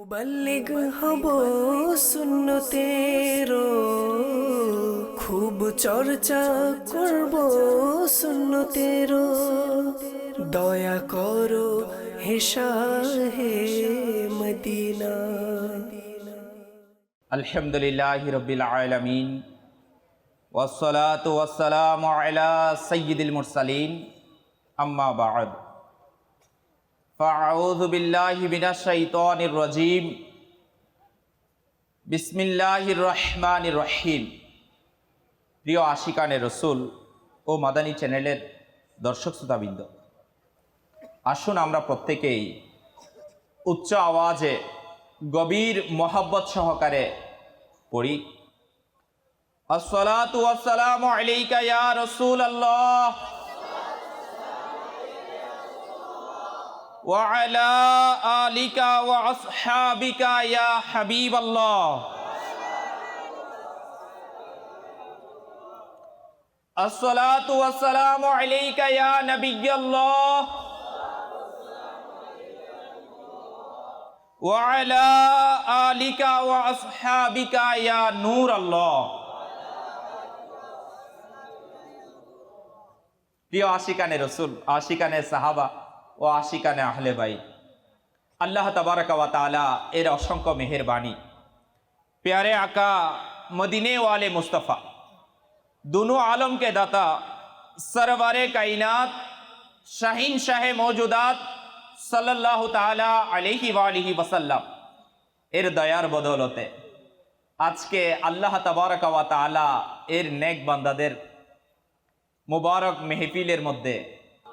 মুবাল্লিগ হব সুন্নতেরো, খুব চর্চা করব সুন্নতেরো। দয়া করো হে শাহে মদিনা। আলহামদুলিল্লাহি রাব্বিল আলামিন ওয়াসসালাতু ওয়াসসালামু আলা সাইয়্যিদিল মুরসালিন আম্মা বা'দ। ফাআউযু বিল্লাহি মিনাশ শাইতানির রাজীম। বিসমিল্লাহির রহমানির রহিম। প্রিয় আশিকানে রসুল ও মাদানী চ্যানেলের দর্শক শ্রোতাবৃন্দ, আসুন আমরা প্রত্যেকেই উচ্চ আওয়াজে গভীর মহব্বত সহকারে পড়ি, আসসালাতু ওয়াসসালামু আলাইকা ইয়া রাসূলুল্লাহ ওয়া আলা আলিকা ওয়া আসহাবিকা ইয়া হাবিবাল্লাহ। আসসালাতু ওয়াসসালামু আলাইকা ইয়া নবিয়্যাল্লাহ ওয়া আলা আলিকা ওয়া আসহাবিকা ইয়া নূর আল্লাহ। প্রিয় আশিকানে রসুল, আশিকানে সাহাবা ও আশিকানে আহলে বাইত, আল্লাহ তাবারাকা ওয়া তাআলা এর অসংখ্য মেহেরবানি, প্যারে আকা মদিনে ওয়ালে মুস্তফা, দুনো আলম के दाता, सरवारे कायनात, शाहीन शाहे मौजूदात सल्लल्लाहु ताला अलैहि वालिहि वसल्लम এর দয়ার বদৌলতে আজকে আল্লাহ তাবারাকা ওয়া তাআলা এর নেক বান্দাদের মুবারক মেহফিলের মধ্যে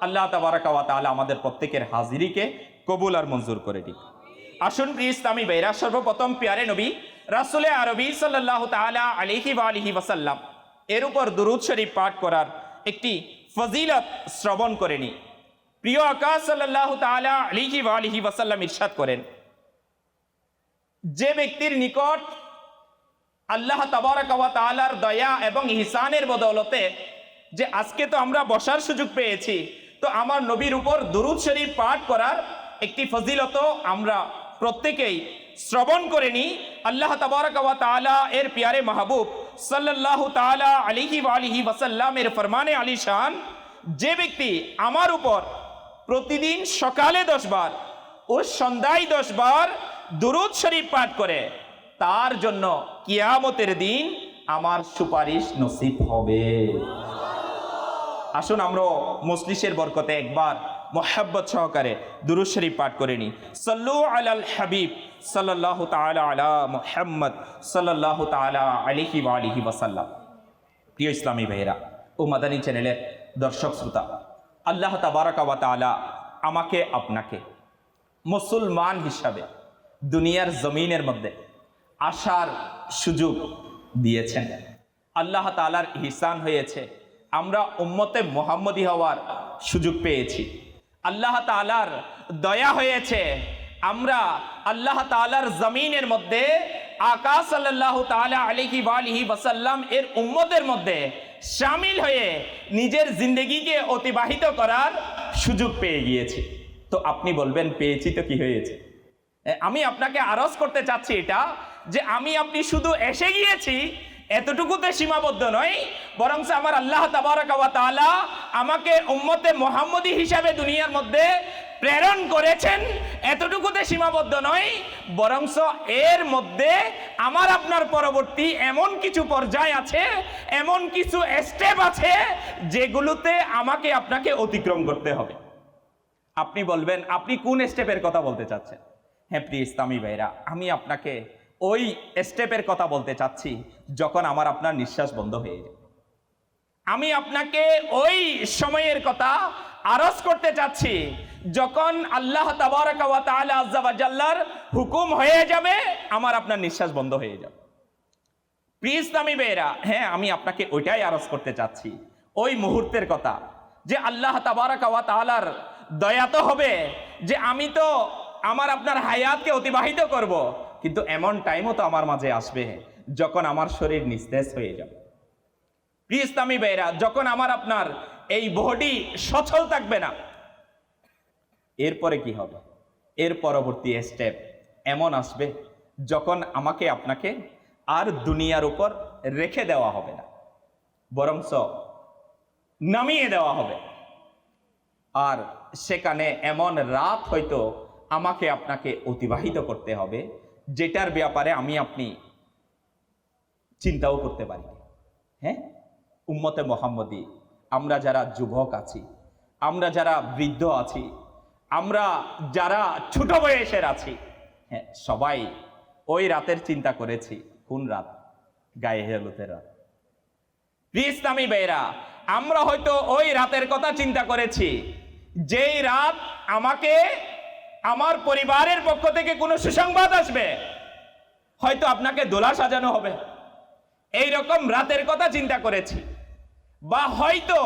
আল্লাহ তাবারাকা ওয়া তাআলা আমাদের প্রত্যেকের হাজিরিকে কবুল আর মঞ্জুর করে দিক। আসুন প্রিয় ইসলামী ভাইরা, সর্বপ্রথম প্যারে নবী রাসূলে আরবি সাল্লাল্লাহু তাআলা আলাইহি ওয়ালিহি ওয়াসাল্লাম এর উপর দুরূদ শরীফ পাঠ করার একটি ফজিলত শ্রবণ করে নি। প্রিয় আকা সাল্লাল্লাহু তাআলা আলাইহি ওয়ালিহি ওয়াসাল্লাম ইরশাদ করেন, যে ব্যক্তির নিকট আল্লাহ তাবারাকা ওয়া তাআলার দয়া এবং ইহসানের বদৌলতে যে আজকে তো আমরা বসার সুযোগ পেয়েছি, তো আমার নবীর উপর দুরূদ শরীফ পাঠ করার একটি ফজিলত আমরা প্রত্যেকেই শ্রবণ করে নি। আল্লাহ তাবারাকা ওয়া তাআলা এর প্যারে মাহবুব সাল্লাল্লাহু তাআলা আলাইহি ওয়ালিহি ওয়াসাল্লাম এর ফরমানে আলিশান, যে ব্যক্তি আমার উপর প্রতিদিন সকালে 10 বার ও সন্ধ্যায় 10 বার দুরূদ শরীফ পাঠ করে, তার জন্য কিয়ামতের দিন আমার সুপারিশ নসিব হবে। আসুন আমরা মজলিসের বরকতে একবার মোহাব্বত সহকারে দুরূদ শরীফ পাঠ করে নি। সাল্লু আলাল হাবিব সাল্লাল্লাহু তাআলা আলা মুহাম্মদ সাল্লাল্লাহু তাআলা আলাইহি ওয়া আলিহি ওয়াসাল্লাম। প্রিয় ইসলামী ভাইরা ও মাদানী চ্যানেলের দর্শক শ্রোতা, আল্লাহ তাবারাকা ওয়া তাআলা আমাকে আপনাকে মুসলমান হিসাবে দুনিয়ার জমিনের মধ্যে আসার সুযোগ দিয়েছেন। আল্লাহ তাআলার ইহসান হয়েছে, আমরা উম্মতে মুহাম্মদী হওয়ার সুযোগ পেয়েছি। আল্লাহ তাআলার দয়া হয়েছে, আমরা আল্লাহ তাআলার জমিনের মধ্যে আকা সাল্লাল্লাহু তাআলা আলাইহি ওয়ালিহি ওয়াসাল্লাম এর উম্মতের মধ্যে শামিল হয়ে নিজের জিন্দেগিকে অতিবাহিত করার সুযোগ পেয়ে গিয়েছি। তো আপনি বলবেন পেয়েছি তো কি হয়েছে? আমি আপনাকে আরজ করতে চাচ্ছি এটা, যে আমি আপনি শুধু এসে গিয়েছি এতটুকুতে সীমাবদ্ধ নয়, বরং আমার আল্লাহ তাবারাকা ওয়া তাআলা আমাকে উম্মতে মুহাম্মদী হিসাবে দুনিয়ার মধ্যে প্রেরণ করেছেন এতটুকুতে সীমাবদ্ধ নয়, বরং এর মধ্যে আমার আপনার পরবর্তী এমন কিছু পর্যায় আছে, এমন কিছু স্টেপ আছে যেগুলোতে আমাকে আপনাকে অতিক্রম করতে হবে। আপনি বলবেন আপনি কোন স্টেপের কথা বলতে চাচ্ছেন? হ্যাঁ প্রিয় ইসলামী ভাইরা, আমি আপনাকে ওই স্টেপের কথা বলতে চাচ্ছি যখন আমার আপনার নিঃশ্বাস বন্ধ হয়ে যাবে। আমি আপনাকে ওই সময়ের কথা আরজ করতে চাচ্ছি যখন আল্লাহ তাবারাকা ওয়া তাআলা আযজা ওয়া জাল্লার হুকুম হয়ে যাবে, আমার আপনার নিঃশ্বাস বন্ধ হয়ে যাবে। প্রিয় ইসলামী ভাইরা, হ্যাঁ আমি আপনাকে ওইটাই আরজ করতে চাচ্ছি, ওই মুহূর্তের কথা, যে আল্লাহ তাবারাকা ওয়া তাআলার দয়া তো হবে যে আমি তো আমার আপনার হায়াতকে অতিবাহিত করব, কিন্তু এমন টাইমও তো আমার মাঝে আসবে যখন আমার শরীর নিস্তেজ হয়ে যাবে। প্রিয় ইসলামী ভাইরা, যখন আমার আপনার এই বডি সচল থাকবে না, এরপরে কি হবে? এর পরবর্তী স্টেপ এমন আসবে যখন আমাকে আপনাকে আর দুনিয়ার উপর রেখে দেওয়া হবে না, বরঞ্চ নামিয়ে দেওয়া হবে। আর সেখানে এমন রাত হয়তো আমাকে আপনাকে অতিবাহিত করতে হবে যেটার ব্যাপারে আমি আপনি চিন্তাও করতে পারি। হ্যাঁ, উম্মতে মোহাম্মদী, আমরা যারা যুবক আছি, আমরা যারা বৃদ্ধ আছি, আমরা যারা ছোট বয়সের আছি, হ্যাঁ, সবাই ওই রাতের চিন্তা করেছি। কোন রাত? গায়ে হলুদের রাত। ইসলামী ভাইরা, আমরা হয়তো ওই রাতের কথা চিন্তা করেছি যেই রাত আমাকে আমার পরিবারের পক্ষ থেকে কোনো সুসংবাদ আসবে, হয়তো আপনাকে দোলা সাজানো হবে, এই রকম রাতের কথা চিন্তা করেছি। বা হয়তো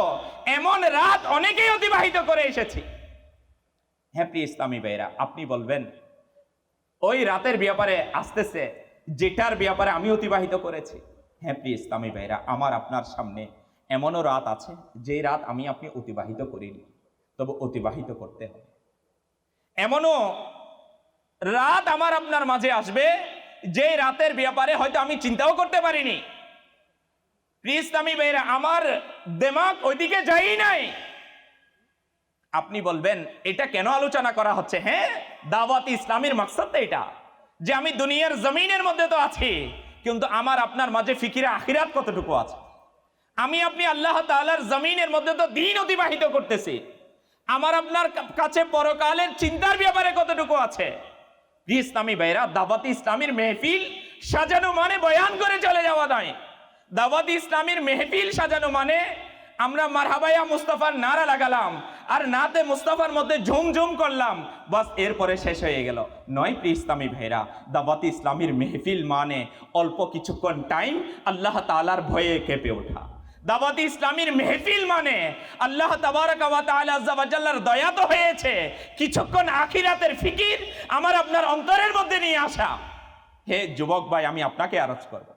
এমন রাত অনেকেই অতিবাহিত করে এসেছি। হ্যাঁ প্রিয় ইসলামী ভাইরা, আপনি বলবেন ওই রাতের ব্যাপারে আসতেছে যেটার ব্যাপারে আমি অতিবাহিত করেছি। হ্যাঁ প্রিয় ইসলামী ভাইরা, আমার আপনার সামনে এমনও রাত আছে যে রাত আমি আপনি অতিবাহিত করিনি, তবে অতিবাহিত করতে হবে। এমনও রাত আমার আপনার মাঝে আসবে যে রাতের ব্যাপারে হয়তো আমি চিন্তাও করতে পারিনি। প্রিয় ইসলামী ভাইরা, আমার দিমাগ ওইদিকে যাই নাই। আপনি বলবেন এটা কেন আলোচনা করা হচ্ছে? হ্যাঁ, দাওয়াত ইসলামের মাকসাদ তো এটা যে আমি দুনিয়ার জমিনের মধ্যে তো আছি, কিন্তু আমার আপনার মাঝে ফিকিরে আখিরাত কতটুকু আছে। আমি আপনি আল্লাহ তাআলার জমিনের মধ্যে তো দিন অতিবাহিত করতেছি, আমার আপনার কাছে পরকালের চিন্তার ব্যাপারে কতটুকু আছে। ইসলামী ভাইরা, দাওয়াত ইসলামের মেহফিল সাজানো মানে বয়ান করে চলে যাওয়া নয়। দাওয়াত ইসলামের মেহফিল সাজানো মানে আমরা মারহাবায়া মুস্তাফার নারা লাগালাম আর নাতে মুস্তাফার মধ্যে ঝুমঝুম করলাম, বাস এরপরে শেষ হয়ে গেল নয়। প্রিয় ইসলামী ভাইরা, দাওয়াত ইসলামের মেহফিল মানে অল্প কিছুক্ষণ টাইম আল্লাহ তাআলার ভয়ে কেঁপে ওঠা। দাওয়াত ইসলামের মেহফিল মানে আল্লাহ তাবারক ওয়া তাআলা আযজা ওয়া জাল্লার দয়া তো হয়েছে, কিছুক্ষণ আখিরাতের ফিকির আমার আপনার অন্তরের মধ্যে নিয়ে আসা। হে যুবক ভাই, আমি আপনাকে আরজ করব,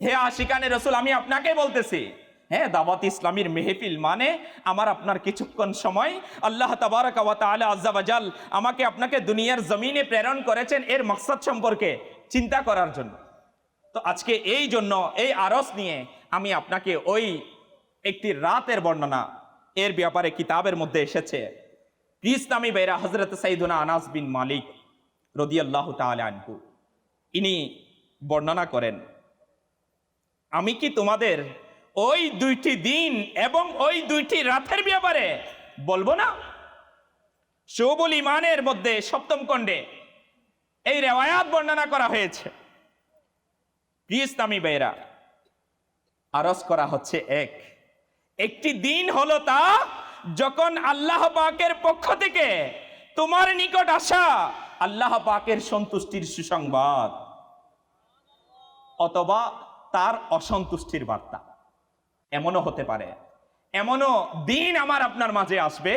হে আশিকানে রসুল, আমি আপনাকে বলতেছি, হ্যাঁ, দাওয়াত ইসলামের মেহফিল মানে আমার আপনার কিছুক্ষণ সময় আল্লাহ তাবারক ওয়া তাআলা আযজা ওয়া জাল আমাকে আপনাকে দুনিয়ার জমিনে প্রেরণ করেছেন এর মাকসাদ সম্পর্কে চিন্তা করার জন্য। তো আজকে এই জন্য এই আরজ নিয়ে আমি আপনাকে ওই একটি রাতের বর্ণনা এর ব্যাপারে কিতাবের মধ্যে এসেছে। ইসলামী ভাইরা, হযরত সাইয়্যিদুনা আনাস বিন মালিক রাদিয়াল্লাহু তাআলা আনহু ইনি বর্ণনা করেন, আমি কি তোমাদের ওই দুইটি দিন এবং ওই দুইটি রাতের ব্যাপারে বলবো না? শুবুল ইমানের মধ্যে 7ম খণ্ডে এই রিওয়ায়াত বর্ণনা করা হয়েছে। ইসলামী ভাইরা, আরজ করা হচ্ছে একটি দিন হলো তা যখন আল্লাহ পাকের পক্ষ থেকে তোমার নিকট আসা আল্লাহ পাকের সন্তুষ্টির সুসংবাদ অথবা তার অসন্তুষ্টির বার্তা। এমনও হতে পারে, এমনও দিন আমার আপনার মাঝে আসবে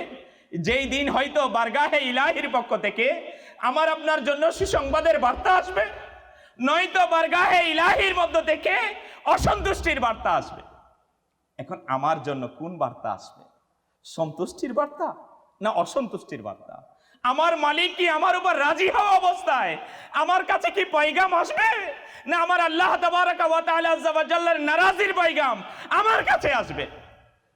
যেই দিন হয়তো বারগাহে ইলাহির পক্ষ থেকে আমার আপনার জন্য সুসংবাদের বার্তা আসবে, নয়তো বারগাহে ইলাহির মধ্য থেকে অসন্তুষ্টির বার্তা আসবে। এখন আমার জন্য কোন বার্তা আসবে? সন্তুষ্টির বার্তা না অসন্তুষ্টির বার্তা? আমার মালিক কি আমার উপর রাজি হওয়া অবস্থায় আমার কাছে কি পয়গাম আসবে, না আমার আল্লাহ তাবারক ওয়া তাআলা আযজা ওয়া জাল্লার নারাজির পয়গাম আমার কাছে আসবে?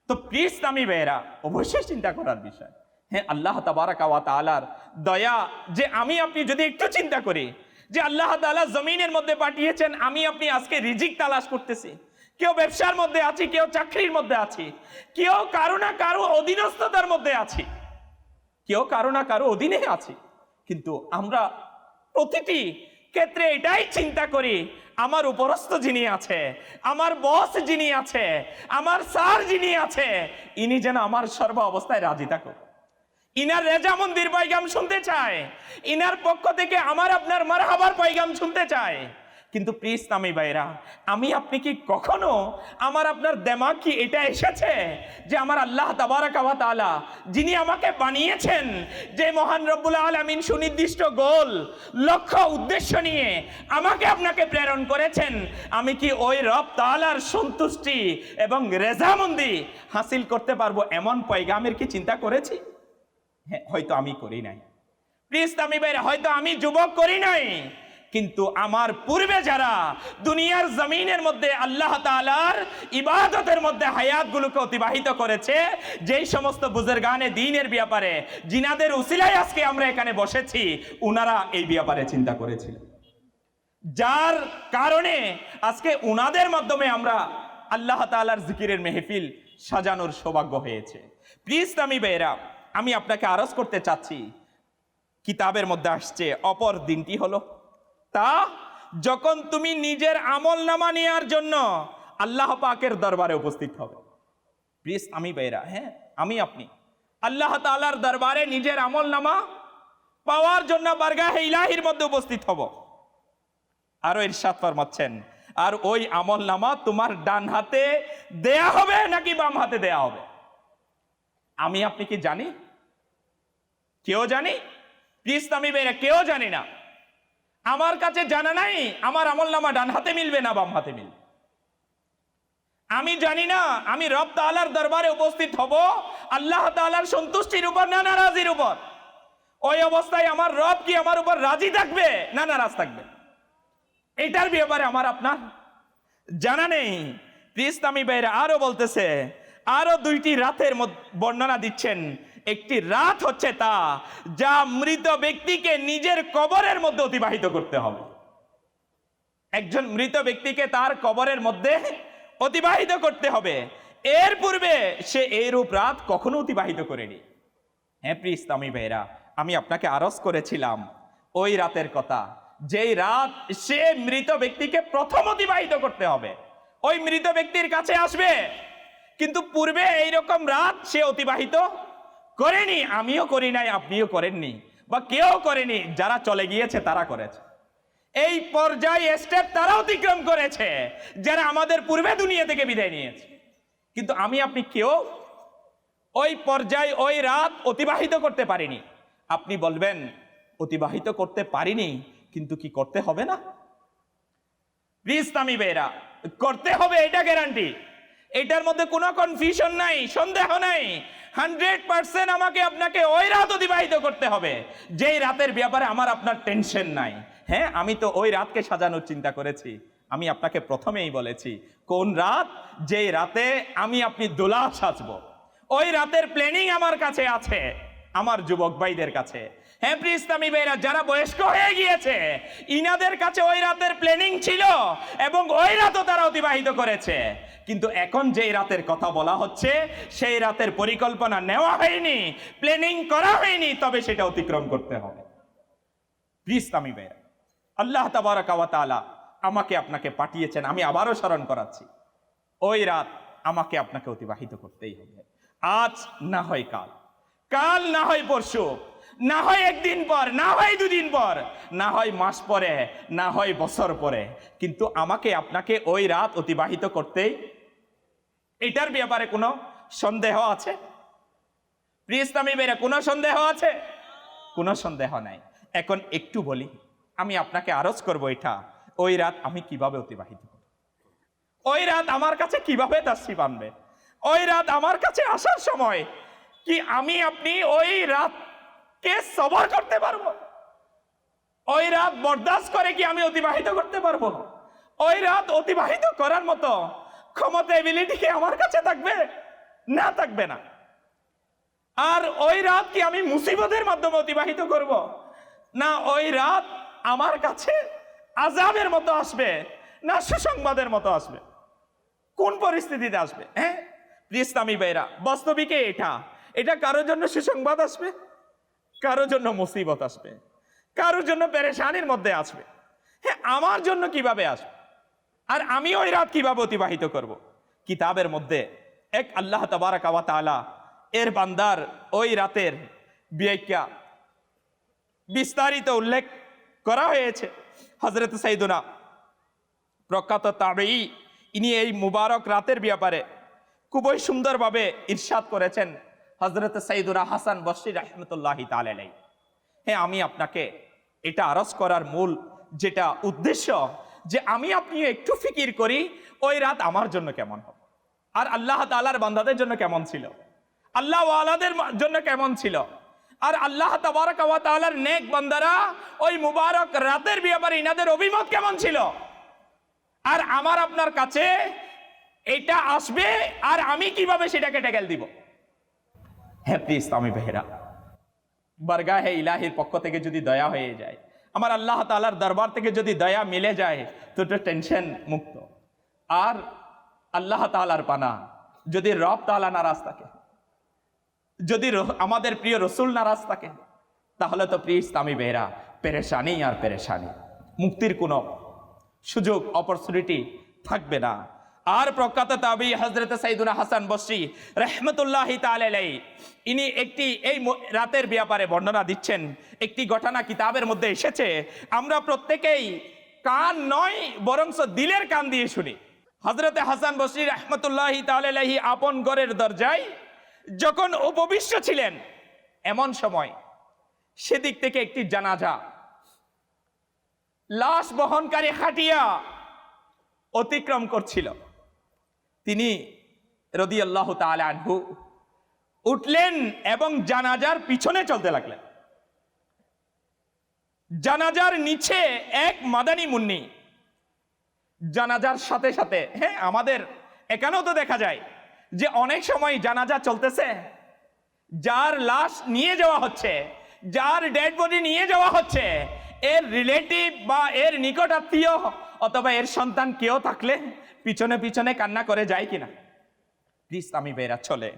তো প্রিয় ইসলামী ভাইরা, অবশ্যই চিন্তা করার বিষয়। হ্যাঁ, আল্লাহ তাবারক ওয়া তাআলার দয়া যে আমি আপনি যদি একটু চিন্তা করি যে আল্লাহ তাআলা জমিনের মধ্যে পাঠিয়েছেন, আমি আপনি আজকে রিজিক তালাশ করতেছি, কেউ ব্যবসার মধ্যে আছি, কেউ চাকরির মধ্যে আছি, কেউ কারো না কারো অধীনস্থতার মধ্যে আছি, কেউ কারো না কারো অধীনে আছি, কিন্তু আমরা প্রতিটি ক্ষেত্রে এটাই চিন্তা করি আমার উপরস্থ যিনি আছে, আমার বস যিনি আছে, আমার স্যার যিনি আছে, ইনি যেন আমার সর্ব অবস্থায় রাজি থাকুক, ইনার রেজামন্দির পয়গাম শুনতে চায়, ইনার পক্ষ থেকে আমার আপনার মারহাবার পয়গাম শুনতে চায়। কিন্তু প্রিয় ইসলামী ভাইরা, আমি আপনি কি কখনো আমার আপনার দিমাগ কি এটা এসেছে যে আমার আল্লাহ তাবারক ওয়া তাআলা যিনি আমাকে বানিয়েছেন, যে মহান রব্বুল আলামিন সুনির্দিষ্ট গোল লক্ষ্য উদ্দেশ্য নিয়ে আমাকে আপনাকে প্রেরণ করেছেন, আমি কি ওই রব তাআলার সন্তুষ্টি এবং রেজামন্দি হাসিল করতে পারবো এমন পয়গামের কি চিন্তা করেছি? হ্যাঁ, হয়তো আমি করি নাই। প্লিজ আমি বাইরে, হয়তো আমি যুবক করি নাই, কিন্তু আমার পূর্বে যারা দুনিয়ার জমিনের মধ্যে আল্লাহ তাআলার ইবাদতের মধ্যে হায়াতগুলোকে অতিবাহিত করেছে, যেই সমস্ত বুজুর্গানে দ্বীনের ব্যাপারে জিনাদের উসিলায় আজকে আমরা এখানে বসেছি, উনারা এই ব্যাপারে চিন্তা করেছিলেন, যার কারণে আজকে উনাদের মাধ্যমে আমরা আল্লাহ তাআলার জিকিরের মেহফিল সাজানোর সৌভাগ্য হয়েছে। প্লিজ আমি বেরা, আমি আপনাকে আরজ করতে চাচ্ছি, কিতাবের মধ্যে আসছে অপর দিনটি হলো তা যখন তুমি নিজের আমল নামা নেওয়ার জন্য আল্লাহ পাকের দরবারে উপস্থিত হবে। প্লিজ আমি বেরা, হ্যাঁ আমি আপনি আল্লাহ তাআলার দরবারে নিজের আমল নামা পাওয়ার জন্য বারগাহে ইলাহির মধ্যে উপস্থিত হব। আরো ইরশাদ ফরমাচ্ছেন, আর ওই আমল নামা তোমার ডান হাতে দেয়া হবে নাকি বাম হাতে দেয়া হবে? আমি আপনি কি জানি? কেউ জানি? প্লিজ আমি বেরা, কেউ জানি না। আমার কাছে জানা নাই আমার আমল নামা ডান হাতে মিলবে না বাম হাতে মিলবে। আমি জানি না আমি রব তাআলার দরবারে উপস্থিত হব আল্লাহ তাআলার সন্তুষ্টির উপর না নারাজির উপর। ওই অবস্থায় আমার রব কি আমার উপর রাজি থাকবে না নারাজ থাকবে, এটার ব্যাপারে আমার আপনার জানা নেই। প্লিজ আমি বাইরে আরো বলতেছে, আরো দুইটি রাতের বর্ণনা দিচ্ছেন। একটি রাত হচ্ছে তা যা মৃত ব্যক্তিকে নিজের কবরের মধ্যে অতিবাহিত করতে হবে। একজন মৃত ব্যক্তিকে তার কবরের মধ্যে অতিবাহিত করতে হবে, এর পূর্বে সে এইরূপ রাত কখনো অতিবাহিত করেনি। হ্যাঁ প্লিজ আমি ভাইরা, আমি আপনাকে আরজ করেছিলাম ওই রাতের কথা, যেই রাত সে মৃত ব্যক্তিকে প্রথম অতিবাহিত করতে হবে। ওই মৃত ব্যক্তির কাছে আসবে, কিন্তু পূর্বে এইরকম রাত সে অতিবাহিত করেনি, আমিও করি নাই, আপনিও করেননি, বা কেউ করেনি। যারা চলে গিয়েছে তারা করেছে, এই পর্যায় স্টেপ তারা অতিক্রম করেছে যারা আমাদের পূর্বে দুনিয়া থেকে বিদায় নিয়েছে। কিন্তু আমি আপনি কেউ ওই পর্যায় ওই রাত অতিবাহিত করতে পারিনি। আপনি বলবেন অতিবাহিত করতে পারিনি, কিন্তু কি করতে হবে না? প্লিজ আমি বেরা, করতে হবে, এটা গ্যারান্টি, এটার মধ্যে কোনো কনফিউশন নাই, সন্দেহ নাই। 100% আমাকে আপনাকে ওই রাত অতিবাহিত করতে হবে যেই রাতের ব্যাপারে আমার আপনার টেনশন নাই। হ্যাঁ আমি তো ওই রাতকে সাজানোর চিন্তা করেছি। আমি আপনাকে প্রথমেই বলেছি কোন রাত, যেই রাতে আমি আপনি দোলা সাজবো, ওই রাতের প্ল্যানিং আমার কাছে আছে, আমার যুবক ভাইদের কাছে। হ্যাঁ প্লিজ আমি ভাইরা, যারা বয়স্ক হয়ে গিয়েছে ইনাদের কাছে ওই রাতের প্ল্যানিং ছিল এবং ওই রাতও তারা অতিবাহিত করেছে। কিন্তু এখন যেই রাতের কথা বলা হচ্ছে সেই রাতের পরিকল্পনা নেওয়া হয়নি, প্ল্যানিং করা হয়নি, তবে সেটা অতিক্রম করতে হবে। প্লিজ আমি ভাইরা, আল্লাহ তাবারাকা ওয়া তাআলা আমাকে আপনাকে পাঠিয়েছেন, আমি আবারও স্মরণ করাচ্ছি, ওই রাত আমাকে আপনাকে অতিবাহিত করতেই হবে। আজ না হয় কাল, কাল না হয় পরশু, না হয় একদিন পর, না হয় দুদিন পর, না হয় মাস পরে, না হয় বছর পরে, কিন্তু আমাকে আপনাকে ওই রাত অতিবাহিত করতেই। এটার ব্যাপারে কোনো সন্দেহ আছে? প্লিজ আমি বেরে, কোনো সন্দেহ আছে? কোনো সন্দেহ নাই। এখন একটু বলি, আমি আপনাকে আরজ করব এটা, ওই রাত আমি কিভাবে অতিবাহিত করব, ওই রাত আমার কাছে কিভাবে তাসরিফ আনবে, ওই রাত আমার কাছে আসার সময় কি আমি আপনি ওই রাতকে সবর করতে পারবো? ওই রাত বরদাস্ত করে কি আমি অতিবাহিত করতে পারবো? ওই রাত অতিবাহিত করার মতো ক্ষমতা, এবিলিটি কি আমার কাছে থাকবে? না, থাকবে না। আর ওই রাত কি আমি মুসিবতের মাধ্যমে অতিবাহিত করব? না, ওই রাত আমার কাছে আযাবের মতো আসবে, না সুসংবাদের মতো আসবে? কোন পরিস্থিতিতে আসবে? হ্যাঁ প্লিজ আমি ভাইরা, বাস্তবিকে এটা কারোর জন্য সুসংবাদ আসবে, কারোর জন্য মুসিবত আসবে, কারোর জন্য পেরেশানির মধ্যে আসবে। হ্যাঁ আমার জন্য কিভাবে আসবে? আর আমি ওই রাত কিভাবে অতিবাহিত করব? কিতাবের মধ্যে এক আল্লাহ তাবারাকা ওয়া তাআলা এর বান্দার ওই রাতের ব্যাখ্যা বিস্তারিত উল্লেখ করা হয়েছে। হযরত সাইয়্যিদুনা প্রখ্যাত তাবেঈ, ইনি এই মুবারক রাতের ব্যাপারে খুবই সুন্দরভাবে ইরশাদ করেছেন। হযরত সাইয়্যিদুনা হাসান বসরি রাহমাতুল্লাহি তাআলা আলাইহি। হ্যাঁ আমি আপনাকে এটা আরজ করার মূল যেটা উদ্দেশ্য, যে আমি আপনি একটু ফিকির করি ওই রাত আমার জন্য কেমন হবে, আর আল্লাহ তাআলার বান্দাদের জন্য কেমন ছিল, আল্লাহ ওয়ালাদের জন্য কেমন ছিল। আর আল্লাহ তাবারক ওয়া তাআলার নেক বান্দারা ওই মুবারক রাতের ব্যাপারে ইনাদের অভিমত কেমন ছিল? আর আমার আপনার কাছে এটা আসবে আর আমি কিভাবে সেটাকে ট্যাকেল দিব? হ্যাঁ প্লিজ ইসলামী ভাইরা, বারগাহে ইলাহির পক্ষ থেকে যদি দয়া হয়ে যায়, আমার আল্লাহ তাআলার দরবার থেকে যদি দয়া মিলে যায়, তো টেনশন মুক্ত। আর আল্লাহ তাআলার পানা, যদি রব তাআলা নারাজ থাকে, যদি আমাদের প্রিয় রসুল নারাজ থাকে, তাহলে তো প্রিয় ইসলামী ভাইরা পেরেশানি আর পেরেশানি, মুক্তির কোনো সুযোগ অপরচুনিটি থাকবে না। আর প্রখ্যাত তাবি হযরত সাইয়্যিদুনা হাসান বসরি রাহমাতুল্লাহি তাআলা আলাইহি, ইনি একটি এই রাতের ব্যাপারে বর্ণনা দিচ্ছেন। একটি ঘটনা কিতাবের মধ্যে এসেছে, আমরা প্রত্যেকেই কান নয় বরঞ্চ দিলের কান দিয়ে শুনি। হযরত হাসান বসরি রাহমাতুল্লাহি তাআলা আলাইহি আপন ঘরের দরজায় যখন উপবিষ্ট ছিলেন, এমন সময় সেদিক থেকে একটি জানাজা লাশ বহনকারী খাটিয়া অতিক্রম করছিল। তিনি রাদিয়াল্লাহু তাআলা আনহু উঠলেন এবং জানাজার পিছনে চলতে লাগলেন। জানাজার নিচে এক মাদানী মুন্নি জানাজার সাথে সাথে, হ্যাঁ আমাদের এখানেও তো দেখা যায় যে অনেক সময় জানাজা চলতেছে, যার লাশ নিয়ে যাওয়া হচ্ছে, যার ডেড বডি নিয়ে যাওয়া হচ্ছে, এর রিলেটিভ বা এর নিকট আত্মীয় অথবা এর সন্তান কেউ থাকলে পিছনে পিছনে কান্না করে যায় কিনা? ইসলামী বেরা চলে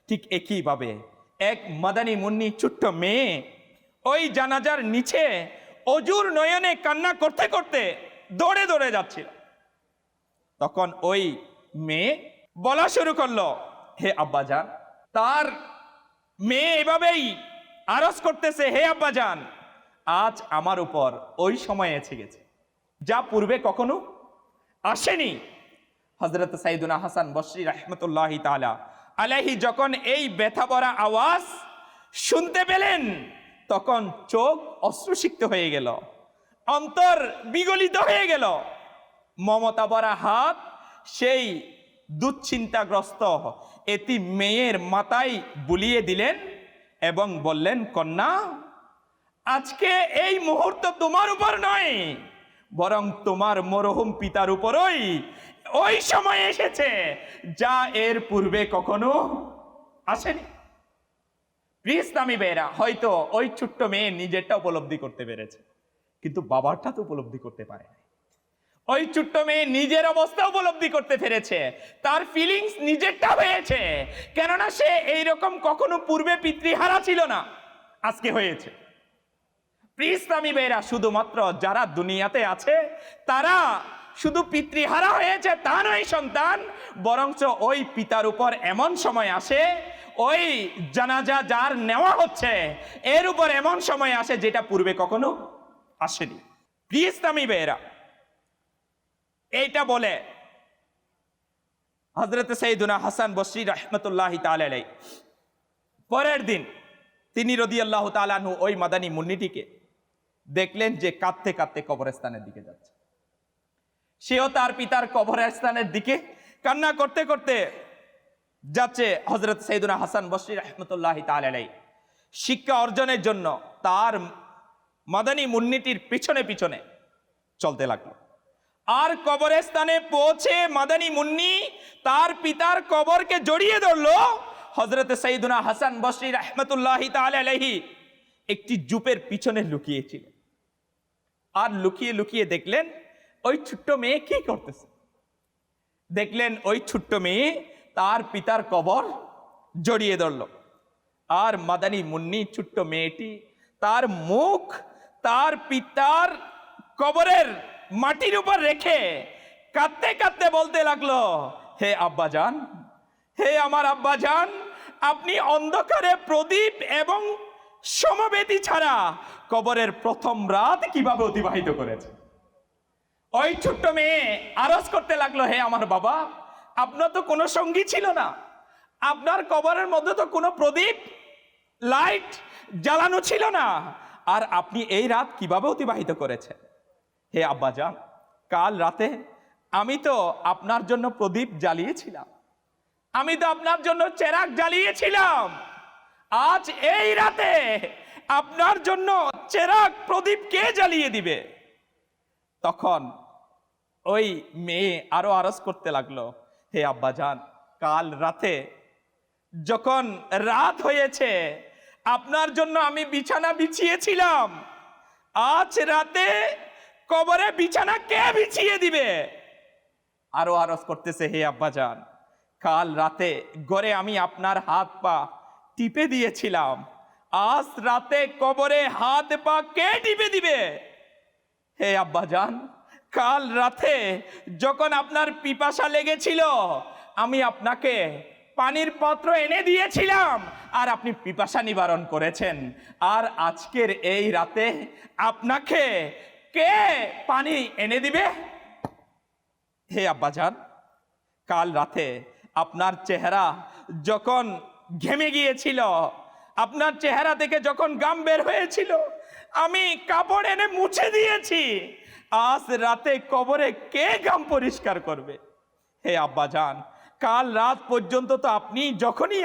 ঠিক একইভাবে এক মাদানী মুন্নি ছোট্ট মেয়ে ওই জানাজার নিচে অজুর নয়নে কান্না করতে করতে দৌড়ে দৌড়ে যাচ্ছিল। তখন ওই মেয়ে বলা শুরু করলো, হে আব্বাজান। তার মেয়ে এভাবেই আরজ করতেছে, হে আব্বাজান, আজ আমার উপর ওই সময় এসে গেছে যা পূর্বে কখনো আসেনি। হযরত সাইয়্যিদুনা হাসান বসরি রাহমাতুল্লাহি তাআলা আলাইহি যখন এই ব্যথা ভরা আওয়াজ শুনতে পেলেন, তখন চোখ অশ্রুসিক্ত হয়ে গেল, অন্তর বিগলিত হয়ে গেল। মমতা ভরা হাত সেই দুশ্চিন্তাগ্রস্ত এতি মেয়ের মাথায় বুলিয়ে দিলেন এবং বললেন, কন্যা, আজকে এই মুহূর্ত তোমার উপর নয়, বরং তোমার মরহুম পিতার উপরই ওই সময় এসেছে যা এর পূর্বে কখনো আসেনি। ইসলামী বেরা হয়তো ওই ছোট্ট মেয়ে নিজেরটা উপলব্ধি করতে পেরেছে, কিন্তু বাবারটা তো উপলব্ধি করতে পারে না। ওই ছোট্ট মেয়ে নিজের অবস্থা উপলব্ধি করতে পেরেছে, তার ফিলিংস নিজেরটা হয়েছে, কেননা সে এইরকম কখনো পূর্বে পিতৃহারা ছিল না, আজকে হয়েছে। ইসলামী বেরা শুধুমাত্র যারা দুনিয়াতে আছে তারা শুধু পিতৃহারা হয়েছে তা নয় সন্তান, বরঞ্চ ওই পিতার উপর এমন সময় আসে, ওই জানাজা যার নেওয়া হচ্ছে এর উপর এমন সময় আসে যেটা পূর্বে কখনো আসেনি। ইসলামী বেরা এইটা বলে হযরত সাইয়্যিদুনা হাসান বসরি রাহমাতুল্লাহি তাআলা আলাইহি পরের দিন তিনি রাদিয়াল্লাহু তাআলা আনহু ওই মাদানী মুন্নিটিকে দেখলেন যে কাঁদতে কাঁদতে কবরস্থানের দিকে যাচ্ছে। সেও তার পিতার কবরস্থানের দিকে কান্না করতে করতে যাচ্ছে। হযরত সাইয়্যিদুনা হাসান বসরি রাহমাতুল্লাহি তাআলা আলাইহি শিক্ষা অর্জনের জন্য তার মাদানী মুন্নিটির পিছনে পিছনে চলতে লাগলো। আর কবরস্থানে পৌঁছে মাদানী মুন্নি তার পিতার কবরকে জড়িয়ে ধরলো। হযরত সাইয়্যিদুনা হাসান বসরি রাহমাতুল্লাহি তাআলা আলাইহি একটি জুপের পিছনে লুকিয়েছিলেন, আর লুকিয়ে লুকিয়ে দেখলেন ওই ছোট্ট মেয়ে কি করতেছে। দেখলেন ওই ছোট্ট মেয়ে তার পিতার কবর জড়িয়ে ধরল, আর মাদানী মুন্নি ছোট্ট মেয়েটি তার মুখ তার পিতার কবরের মাটির উপর রেখে কাঁদতে কাঁদতে বলতে লাগলো, হে আব্বাজান, হে আমার আব্বাজান, আপনি অন্ধকারে প্রদীপ এবং সমবেতি ছাড়া কবরের প্রথম রাত কিভাবে অতিবাহিত করেছে। ওই ছোট্ট মেয়ে আরজ করতে লাগলো, হে আমার বাবা, আপনার তো কোনো সঙ্গী ছিল না, আপনার কবরের মধ্যে তো কোনো প্রদীপ লাইট জ্বালানো ছিল না, আর আপনি এই রাত কিভাবে অতিবাহিত করেছেন। হে আব্বাজান, কাল রাতে আমি তো আপনার জন্য প্রদীপ জ্বালিয়েছিলাম, আমি তো আপনার জন্য চেরাগ জ্বালিয়েছিলাম, আজ এই রাতে আপনার জন্য চেরাগ প্রদীপ কে জ্বালিয়ে দিবে? তখন ওই মেয়ে আরো আরজ করতে লাগলো, হে আব্বাজান, কাল রাতে যখন রাত হয়েছে আপনার জন্য আমি বিছানা বিছিয়েছিলাম, আজ রাতে কবরে বিছানা কে বিছিয়ে দিবে? আরো আরজ করতেছে, হে আব্বাজান, কাল রাতে ঘরে আমি আপনার হাত পা টিপে দিয়েছিলাম, আজ রাতে কবরে হাত পা কে টিপে দিবে? হে আব্বাজান, কাল রাতে যখন আপনার পিপাসা লেগেছিল আমি আপনাকে পানির পাত্র এনে দিয়েছিলাম আর আপনি পিপাসা নিবারণ করেছেন, আর আজকের এই রাতে আপনাকে কে পানি এনে দিবে? হে আব্বাজান, কাল রাতে আপনার চেহারা যখন ঘেমে গিয়েছিল, আপনার চেহারা থেকে যখন ঘাম বের হয়েছিল, আমি কাপড় এনে মুছে দিয়েছি, আজ রাতে কবরে কে ঘাম পরিষ্কার করবে? হে আব্বাজান, কাল রাত পর্যন্ত তো আপনি যখনই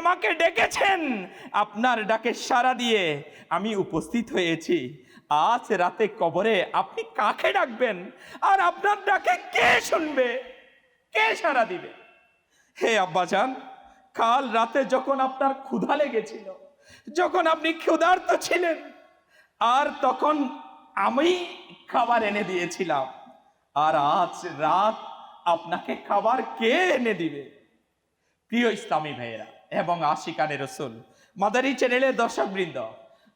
আমাকে ডেকেছেন আপনার ডাকে সাড়া দিয়ে আমি উপস্থিত হয়েছি, আজ রাতে কবরে আপনি কাকে ডাকবেন আর আপনার ডাকে কে শুনবে, কে সাড়া দিবে? হে আব্বাজান, কাল রাতে যখন আপনার ক্ষুধা লেগেছিল, যখন আপনি ক্ষুধার্ত ছিলেন, আর তখন আমি খাবার এনে দিয়েছিলাম, আর আজ রাত আপনাকে খাবার কে এনে দিবে? প্রিয় ইসলামী ভাইয়েরা এবং আশিকানে রসুল মাদারী চ্যানেলের দর্শকবৃন্দ,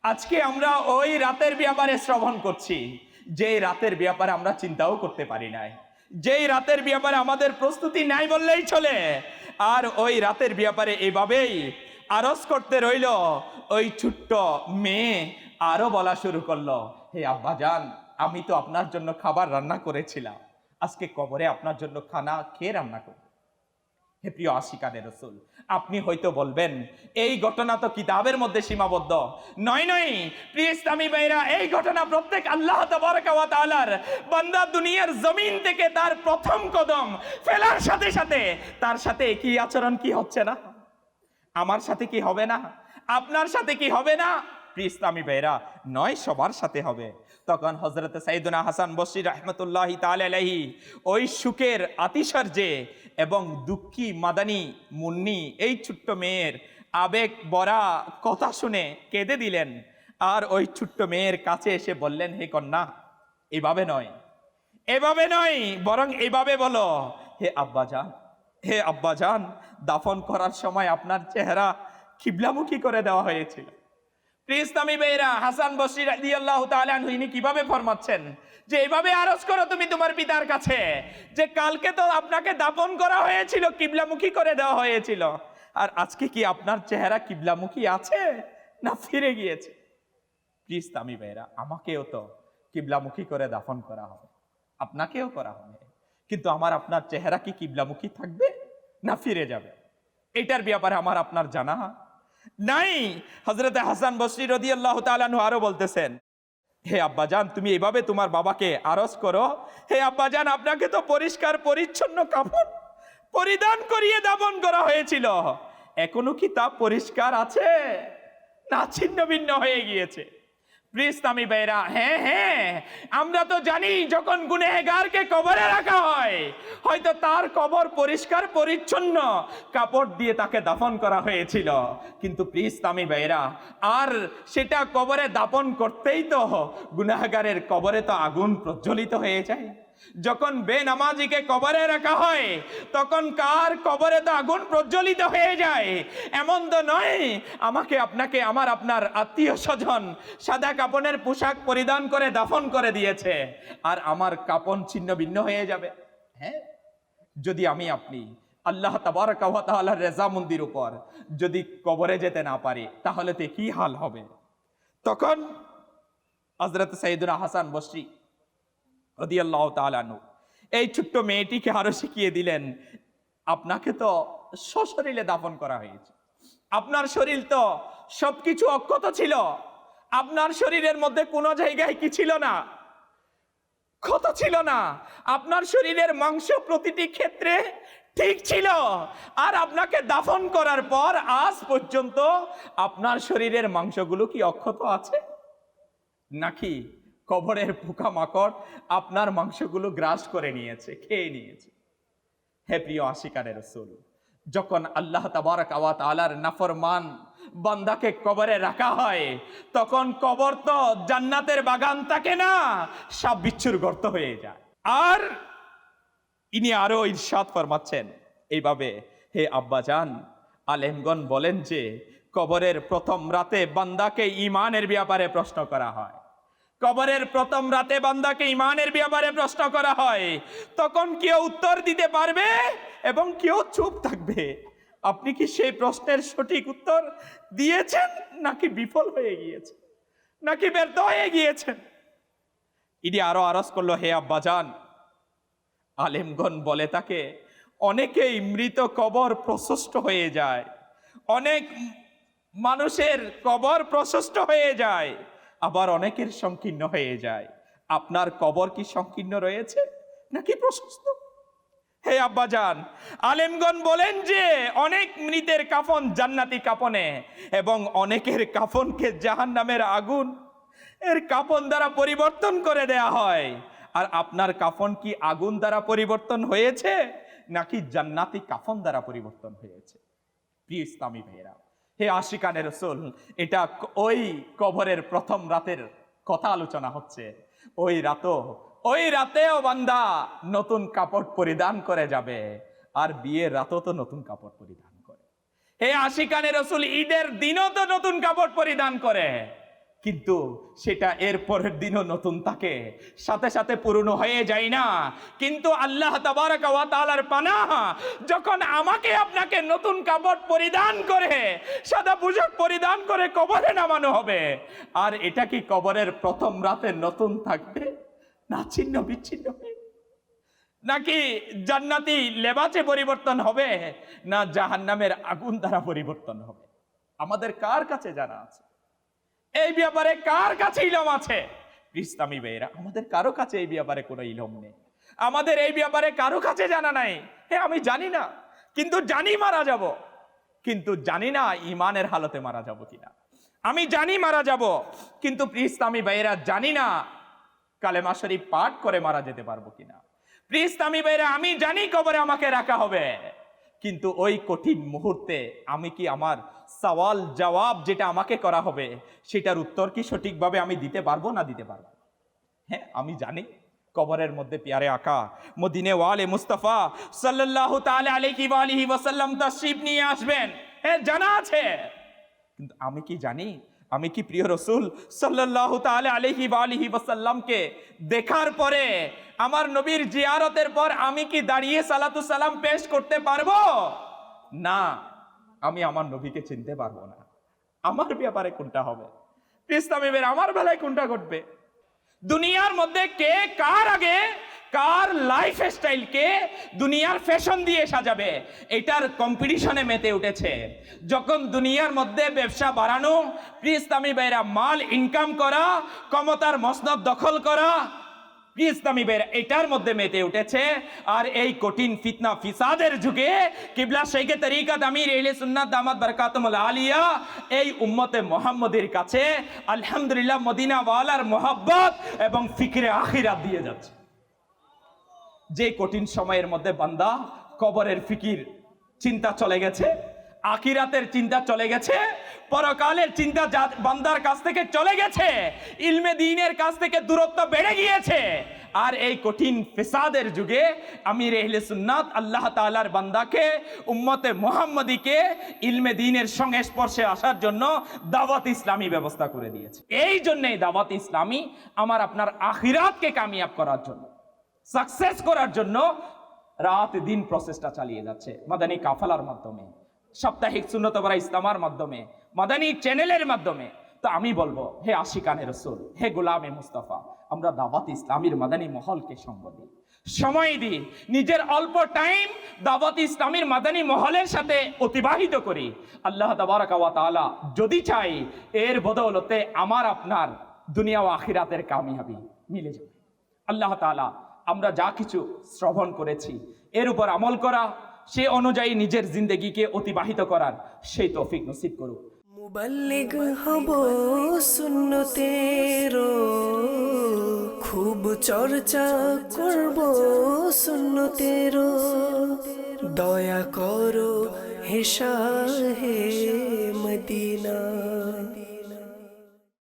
আজকে আমরা ওই রাতের ব্যাপারে শ্রবণ করছি যে রাতের ব্যাপারে আমরা চিন্তাও করতে পারি নাই, যেই রাতের ব্যাপারে আমাদের প্রস্তুতি নাই বললেই চলে। আর ওই রাতের ব্যাপারে এভাবেই আরজ করতে রইল। ওই ছোট্ট মেয়ে আরো বলা শুরু করলো, হে আব্বাজান, আমি তো আপনার জন্য খাবার রান্না করেছিলাম, আজকে কবরে আপনার জন্য খানা খেয়ে রান্না করব। হে প্রিয় আশিকানে রসুল, আপনি হয়তো বলবেন এই ঘটনা তো কিতাবের মধ্যে সীমাবদ্ধ। নয় নয় প্রিয় ইসলামী ভাইরা, এই ঘটনা প্রত্যেক আল্লাহ তাবারকা ওয়া তাআলার বান্দা দুনিয়ার জমিন থেকে তার প্রথম কদম ফেলার সাথে সাথে তার সাথে কি আচরণ কি হচ্ছে না? আমার সাথে কি হবে না? আপনার সাথে কি হবে না? প্রিয় ইসলামী ভাইরা, নয় সবার সাথে হবে। তখন হযরত সাইয়েদনা হাসান বসরি রাহমাতুল্লাহি তাআলা আলাইহি ওই সুখের আতিশয্যে এবং দুঃখী মাদানী মুন্নি এই ছোট্ট মেয়ের আবেগ ভরা কথা শুনে কেঁদে দিলেন। আর ওই ছোট্ট মেয়ের কাছে এসে বললেন, হে কন্যা, এভাবে নয়, এভাবে নয়, বরং এভাবে বলো, হে আব্বাজান, হে আব্বাজান, দাফন করার সময় আপনার চেহারা কিবলামুখী করে দেওয়া হয়েছিল। প্রিয় ইসলামী ভাইরা, হাসান বসরি রাদিয়াল্লাহু তাআলা আনহু ইনি কিভাবে ফরমাচ্ছেন যে এইভাবে আরজ করো তুমি তোমার পিতার কাছে যে কালকে তো আপনাকে দাফন করা হয়েছিল, কিবলামুখী করে দেওয়া হয়েছিল, আর আজকে কি আপনার চেহারা কিবলামুখী আছে না ফিরে গিয়েছে? প্রিয় ইসলামী ভাইরা, আমাকেও তো কিবলামুখী করে দাফন করা হবে, আপনাকেও করা হবে, কিন্তু আমার আপনার চেহারা কি কিবলামুখী থাকবে না ফিরে যাবে? এটার ব্যাপারে আমার আপনার জানা নাই। হযরত হাসান বসরি রাদিয়াল্লাহু তাআলা আনহু আরো বলতেছেন, হে আব্বাজান, তুমি এভাবে তোমার বাবাকে আরজ করো, হে আব্বাজান, আপনাকে তো পরিষ্কার পরিচ্ছন্ন কাপড় পরিধান করিয়ে দাফন করা হয়েছিল, এখনো কি তা পরিষ্কার আছে না ছিন্ন ভিন্ন হয়ে গিয়েছে? প্রিয় ইসলামী ভাইরা, হ্যাঁ হ্যাঁ, আমরা তো জানি যখন গুনেহগারকে কবরে রাখা হয়, হয়তো তার কবর পরিষ্কার পরিচ্ছন্ন কাপড় দিয়ে তাকে দাফন করা হয়েছিল, কিন্তু প্রিয় ইসলামী ভাইরা, আর সেটা কবরে দাফন করতেই তো গুনাহগারের কবরে তো আগুন প্রজ্বলিত হয়ে যায়। যখন বেনামাজিকে কবরে রাখা হয় তখন কার কবরে তো আগুন প্রজ্বলিত হয়ে যায়। এমন তো নয় আমাকে আপনাকে আমার আপনার আত্মীয় স্বজন সাদা কাপনের পোশাক পরিধান করে দাফন করে দিয়েছে আর আমার কাপন ছিন্ন ভিন্ন হয়ে যাবে। হ্যাঁ, যদি আমি আপনি আল্লাহ তাবারকা ওয়া তাআলার রেজামন্দির উপর যদি কবরে যেতে না পারি তাহলে তো কি হাল হবে? তখন হযরত সাইয়েদনা হাসান বসরি রাদিয়াল্লাহু তাআলা আনহু এই ছোট্ট মেয়েটিকে আরো শিখিয়ে দিলেন, আপনাকে তো সশরীরে দাফন করা হয়েছে, আপনার শরীর তো সবকিছু অক্ষত ছিল, আপনার শরীরের মধ্যে কোনো জায়গায় কি ছিল না? ক্ষত ছিল না। আপনার শরীরের মাংস প্রতিটি ক্ষেত্রে ঠিক ছিল। আর আপনাকে দাফন করার পর আজ পর্যন্ত আপনার শরীরের মাংসগুলো কি অক্ষত আছে, নাকি কবরের পোকামাকড় আপনার মাংসগুলো গ্রাস করে নিয়েছে, খেয়ে নিয়েছে? হে প্রিয় আশিকানে রাসূল, যখন আল্লাহ তাবারক ওয়া তাআলার নাফরমান বান্দাকে কবরে রাখা হয়, তখন কবর তো জান্নাতের বাগান থাকে না, সাপ বিচ্ছুর গর্ত হয়ে যায়। আর ইনি আরো ইরশাদ ফরমাচ্ছেন এইভাবে, হে আব্বাজান, আলেমগণ বলেন যে কবরের প্রথম রাতে বান্দাকে ঈমানের ব্যাপারে প্রশ্ন করা হয়। কবরের প্রথম রাতে বান্দাকে ঈমানের ব্যাপারে প্রশ্ন করা হয়। তখন কেউ উত্তর দিতে পারবে এবং কেউ চুপ থাকবে। আপনি কি সেই প্রশ্নের সঠিক উত্তর দিয়েছেন, নাকি বিফল হয়ে গিয়েছেন, নাকি ব্যর্থ হয়ে গিয়েছেন? ইনি আরো আরজ করলো, হে আব্বাজান, আলেমগণ বলে তাকে অনেকেই মৃত কবর প্রশস্ত হয়ে যায়, অনেক মানুষের কবর প্রশস্ত হয়ে যায়, আবার অনেকের সংকীর্ণ হয়ে যায়। আপনার কবর কি সংকীর্ণ রয়েছে নাকি প্রশস্ত? হে আব্বাজান, আলেমগণ বলেন যে অনেক মৃতের কাফন জান্নাতি কাফনে, এবং অনেকের কাফনকে জাহান্নামের আগুন এর কাফন দ্বারা পরিবর্তন করে দেয়া হয়। আর আপনার কাফন কি আগুন দ্বারা পরিবর্তন হয়েছে নাকি জান্নাতি কাফন দ্বারা পরিবর্তন হয়েছে? প্রিয় ইসলামী ভাইয়েরা, হে আশিকানে রাসূল, এটা ওই কবরের প্রথম রাতের কথা আলোচনা হচ্ছে। ওই রাতেও বান্দা নতুন কাপড় পরিধান করে যাবে, আর বিয়ের রাতও তো নতুন কাপড় পরিধান করে। হে আশিকানে রাসূল, ঈদের দিনও তো নতুন কাপড় পরিধান করে, কিন্তু সেটা এর পরের দিনও নতুন থাকে, সাথে সাথে পুরনো হয়ে যায় না। কিন্তু আল্লাহ তাবারক ওয়া তাআলার পানাহ, যখন আমাকে আপনাকে নতুন কাপড় পরিধান করে, সাদা পোশাক পরিধান করে কবরে নামানো হবে, আর এটা কি কবরের প্রথম রাতে নতুন থাকবে, না ছিন্ন বিচ্ছিন্ন হয়ে? নাকি জান্নাতি লেবাসে পরিবর্তন হবে, না জাহান্নামের আগুন দ্বারা পরিবর্তন হবে? আমাদের কার কাছে জানা আছে এই ব্যাপারে? কার কাছে ইলম আছে? ইসলামী ভাইয়েরা, আমাদের কারো কাছে এই ব্যাপারে কোনো ইলম নেই। আমাদের এই ব্যাপারে কারো কাছে জানা নাই। আমি জানি না, কিন্তু জানি মারা যাব, কিন্তু জানি না ইমানের হালতে মারা যাব কিনা। আমি জানি মারা যাব, কিন্তু ইসলামী ভাইয়েরা জানি না কালেমা শরীফ পাঠ করে মারা যেতে পারবো কিনা। ইসলামী ভাইয়েরা, আমি জানি কবরে আমাকে রাখা হবে, কিন্তু ওই কঠিন মুহূর্তে আমি কি আমার সওয়াল জবাব যেটা আমাকে করা হবে সেটার উত্তর কি সঠিকভাবে আমি দিতে পারবো না দিতে পারবো? হ্যাঁ, আমি জানি কবরের মধ্যে প্যারে আকা মদিনে ওয়ালে মুস্তাফা সাল্লাল্লাহু তাআলা আলাইহি ওয়া আলিহি ওয়াসাল্লাম তাশরীফ নিয়ে আসবেন, হ্যাঁ জানা আছে। কিন্তু আমি কি জানি, আমি কি প্রিয় রাসূল সাল্লাল্লাহু তাআলা আলাইহি ওয়া আলিহি ওয়াসাল্লামকে দেখার পরে, আমার নবীর জিয়ারতের পর আমি কি দাঁড়িয়ে সালাতু সালাম পেশ করতে পারবো? না, আমি আমার নবীকে চিনতে পারবো না। আমার ব্যাপারে কোনটা হবে? ইসলামী ভাইয়েরা, আমার বেলায় কোনটা ঘটবে? দুনিয়ার মধ্যে কে কার আগে কার লাইফ স্টাইলকে দুনিয়ার ফ্যাশন দিয়ে সাজাবে, এটার কম্পিটিশনে মেতে উঠেছে। যখন দুনিয়ার মধ্যে ব্যবসা বাড়ানো, ইসলামী ভাইয়েরা, মাল ইনকাম করা, ক্ষমতার মসনদ দখল করা, ইসলামী ভাইয়েরা, এটার মধ্যে মেতে উঠেছে। আর এই কঠিন ফিতনা ফিসাদের যুগে কিবলা শেখে তরিকত আমির আহলে সুন্নাত দামাত বরকাতুল আলিয়া এই উম্মতে মুহাম্মদের কাছে আলহামদুলিল্লাহ মদিনা ওয়ালার মোহাব্বত এবং ফিকরে আখিরাত দিয়ে যাচ্ছে। যে কঠিন সময়ের মধ্যে বান্দা কবরের ফিকির চিন্তা চলে গেছে, আখিরাতের চিন্তা চলে গেছে, পরকালের চিন্তা বান্দার কাছ থেকে চলে গেছে, ইলমে দ্বীনের কাছ থেকে দূরত্ব বেড়ে গিয়েছে। আর এই কঠিন ফিসাদের যুগে আমির আহলে সুন্নাত আল্লাহ তাআলার বান্দাকে, উম্মতে মুহাম্মদীকে ইলমে দ্বীনের সংস্পর্শে আসার জন্য দাওয়াত ইসলামী ব্যবস্থা করে দিয়েছে। এই জন্যই দাওয়াত ইসলামী আমার আপনার আখিরাতকে কামিয়াব করার জন্য, সাকসেস করার জন্য রাত দিন প্রচেষ্টা চালিয়ে যাচ্ছে। মাদানী কাফালার মাধ্যমে, সাপ্তাহিক সুন্নত ওয়াল ইসলামার মাধ্যমে, মাদানী চ্যানেলের মাধ্যমে। তো আমি বলবো, হে আশিকানে রাসূল, হে গোলামে মুস্তাফা, আমরা দাওয়াত ইসলামীর মাদানী মহলকে সঙ্গ দিই, সময় দিই, নিজের অল্প টাইম দাওয়াত ইসলামীর মাদানী মহলের সাথে অতিবাহিত করি। আল্লাহ তাবারক ওয়া তাআলা যদি চাই, এর বদৌলতে আমার আপনার দুনিয়া ও আখিরাতের কামিয়াবি মিলে যাবে। আল্লাহ তাআলা আমরা যা কিছু শ্রবণ করেছি এর উপর আমল করা সে অনুযায়ী নিজের জিন্দগিকে অতিবাহিত করার সেই তৌফিক নসিব করুক। মুবাল্লিগ হব সুন্নতের, খুব চর্চা করব সুন্নতের। দয়া করো হে শাহে